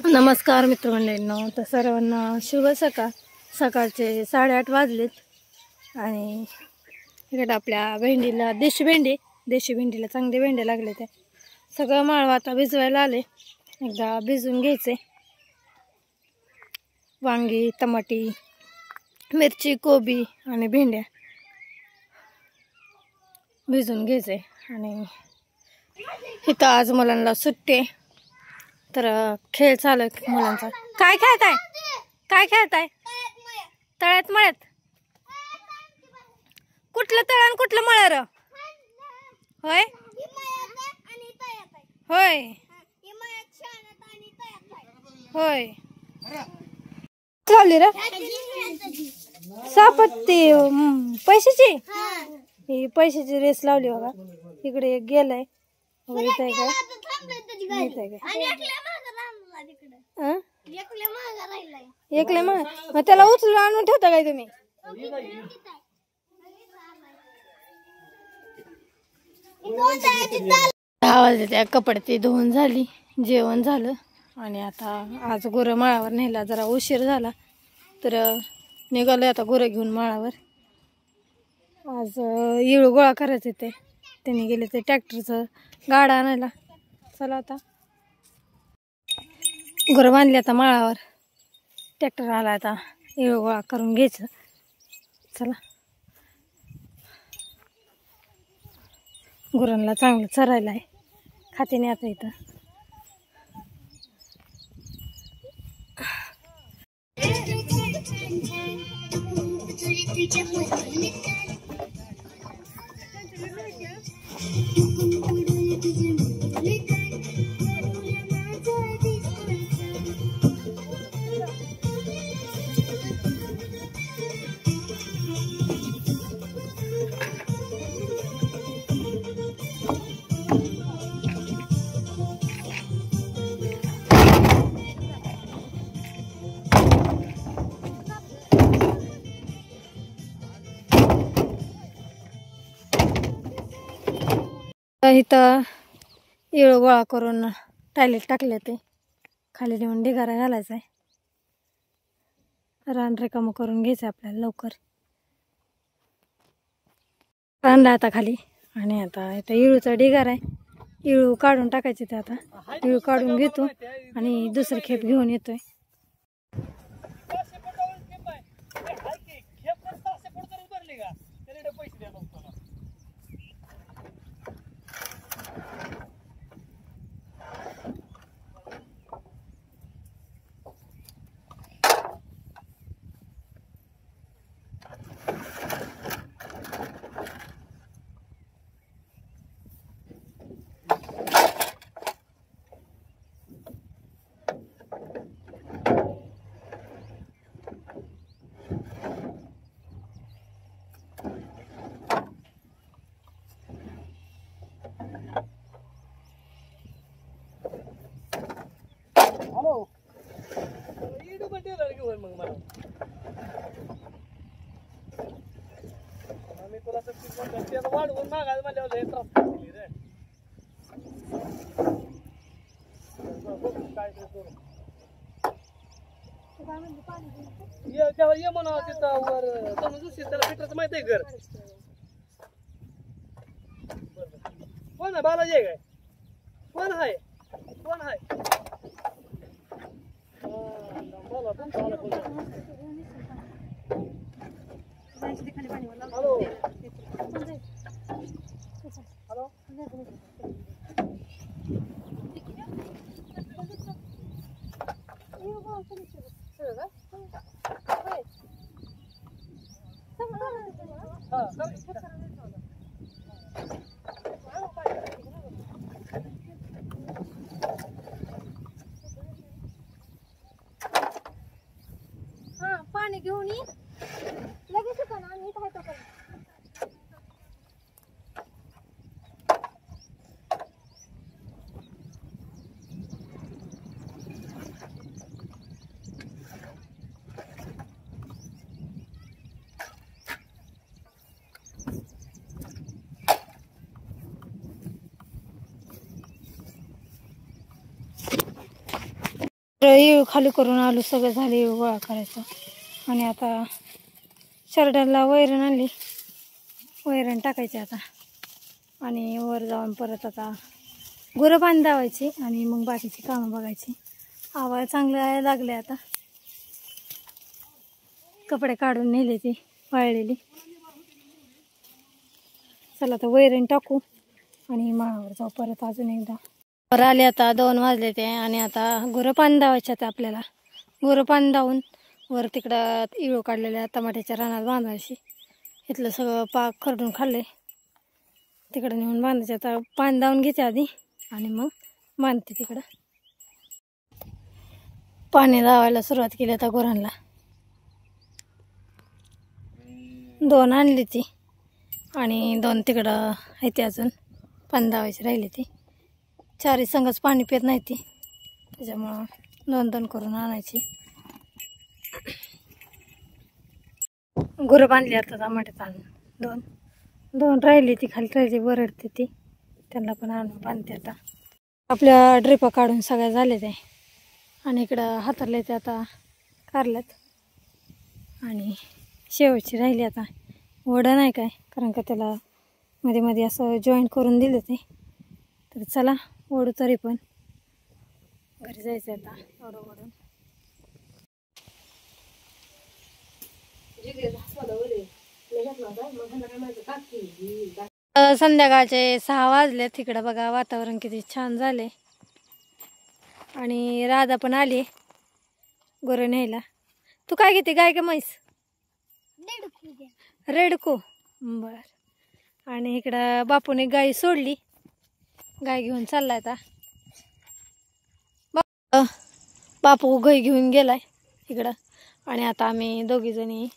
नमस्कार मित्रमंडळींनो, तर सर्वांना शुभ सकाळचे 8:30 वाजलेत आणि इकडे आपल्या भेंडीला देशी भेंडीला चांगले भेंडे लागले. ते सगळं माळव आता भिजवायला आले. एकदा भिजून घ्यायचे. वांगी, टमाटी, मिरची, कोबी आणि भेंड्या भिजून घ्यायचे. आणि इथं आज मुलांना सुट्टी आहे, तर खेळ चालू आहे मुलांचा. काय खेळताय? तळ्यात मळ्यात? कुठलं तळ आणि कुठलं मळ र? होय होय होय चालली रे सापत्ती पैशाची. ही पैशाची रेस लावली बघा. इकडे एक गेलाय. इथं काय एकले मग त्याला उचलून आणून ठेवता काय तुम्ही? आवाज येते. कपडे ते धुवून झाली, जेवण झालं आणि आता आज गुरं माळावर नेला. जरा उशीर झाला तर निघालोय आता गुरं घेऊन माळावर. आज इळू गोळा करायचे ते त्यांनी गेले ते ट्रॅक्टरचं गाडा आणायला. चला आता गुरं बांधली. आता माळावर ट्रॅक्टर आला. आता इळू गोळा करून घ्यायचं. चला गुरांना चांगलं चरायला आहे. खाते नाही आता इथं. इथं इळू गोळा करून टॉयलेट टाकले. ते खाली नेऊन ढिगारा घालायचा आहे. रान रिकामं करून घ्यायचं आपल्याला लवकर. रानला आता खाली आणि आता इथं इळूचा ढिगारा आहे. इळू काढून टाकायचे. ते आता इळू काढून घेतो आणि दुसरी खेप घेऊन येतोय. वाढवून मागायला म्हणल्यावर लय त्रास केली रे. काय करू तेव्हा ये म्हणा. तिथं वर दुसरी त्याला फिटरचं माहित आहे घर. कोण आहे? बालाजी आहे काय? कोण आहे? हॅलो पाणी घेऊन ये लगेच पण आम्ही काय तो येळ खाली करून आलो, सगळं झालं येळ गोळा करायचं. आणि आता शर्टाला वैरण आणली, वैरण टाकायची आता. आणि वर जाऊन परत आता गुरं पाणी दावायची आणि मग बाकीची कामं बघायची. आवाज चांगला लागले. आता कपडे काढून नेले ती वाळलेली. चला आता वैरण टाकू आणि माळावर जाऊ परत अजून एकदा. वर आले आता 2 वाजले ते. आणि आता गुरं पाणी दावायचे. आता आपल्याला गुरं पाणी दावून वर तिकडं इळू काढलेल्या टमाट्याच्या रानात बांधायची. इथलं सगळं पाक खरडून खाल्ले, तिकडं नेऊन बांधायचे. आता पाणी दावून घेते आधी आणि मग बांधते तिकडं. पाणी दावायला सुरुवात केली आता गुरांना. 2 आणली ती आणि 2 तिकडं आहे ती, अजून पाणी दावायची राहिली ती. 4 संघच पाणी पित नाही ती, त्याच्यामुळं 2-2 करून आणायची. गुरं बांधली आता टमाट्यात आणून. 2 राहिली ती, खाली राहिली वरडते ती, त्यांना पण आणून बांधते. आता आपल्या ड्रिपा काढून सगळ्या झाले ते. आणि इकडं हातारले ते आता कारल्यात. आणि शेवटची राहिली आता वडं नाही काय, कारण का त्याला मध्ये मध्ये असं जॉईंट करून दिलं ते. तर चला ओढू, तरी पण घरी जायचं आता एवढं ओढून. संध्याकाळचे 6 वाजले. तिकडं बघा वातावरण किती छान झाले. आणि राधा पण आली गुरं न्यायला. तू काय घेते, गाय का म्हैस? रेडको. बर. आणि इकडं बापूने गाय सोडली, गाय घेऊन चाललाय आता. बापू गाय घेऊन गेलाय इकडं. आणि आता आम्ही 2 जणी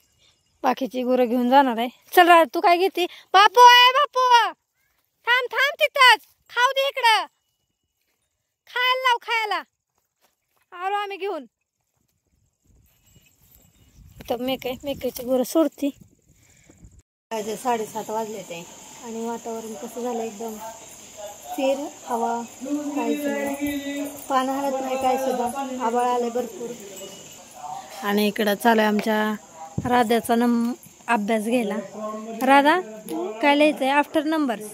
बाकीची गुरं घेऊन जाणार आहे. चल रा, तू काय घेते? बापू आहे, बापू थांब थांब तिथंच, खाऊ दे इकडं, खायला लाव, खायला आलो आम्ही घेऊन. तर मेकाची गुरं सोडती. 7:30 वाजले ते. आणि वातावरण कसं झालं, एकदम स्थिर हवा, काहीच नाही, पानं हलत नाही काय सुद्धा. आभाळ आलंय भरपूर. आणि इकडं चालू आहे आमच्या राधाचा अभ्यास घ्यायला. राधा काय लिहायचं आहे? After numbers.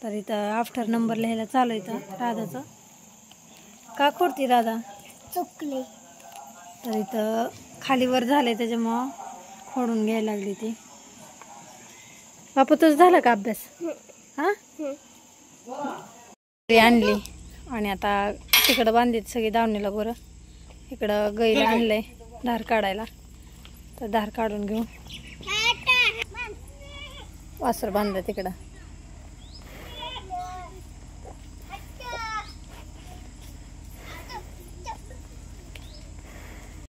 तर इथं आफ्टर नंबर लिहायला चालू इथं राधाचं. का खोडती राधा? चुकली. तर इथं खालीवर झालंय, त्याच्यामुळं खोडून घ्यायला लागली ती. बापू तुझं झालं का अभ्यास? हां आणली. आणि आता तिकडं बांधलीत सगळी दावणीला गुरं. इकडं गाईला आणलंय धार काढायला, तर धार काढून घेऊ. वासर बांधलं तिकडं.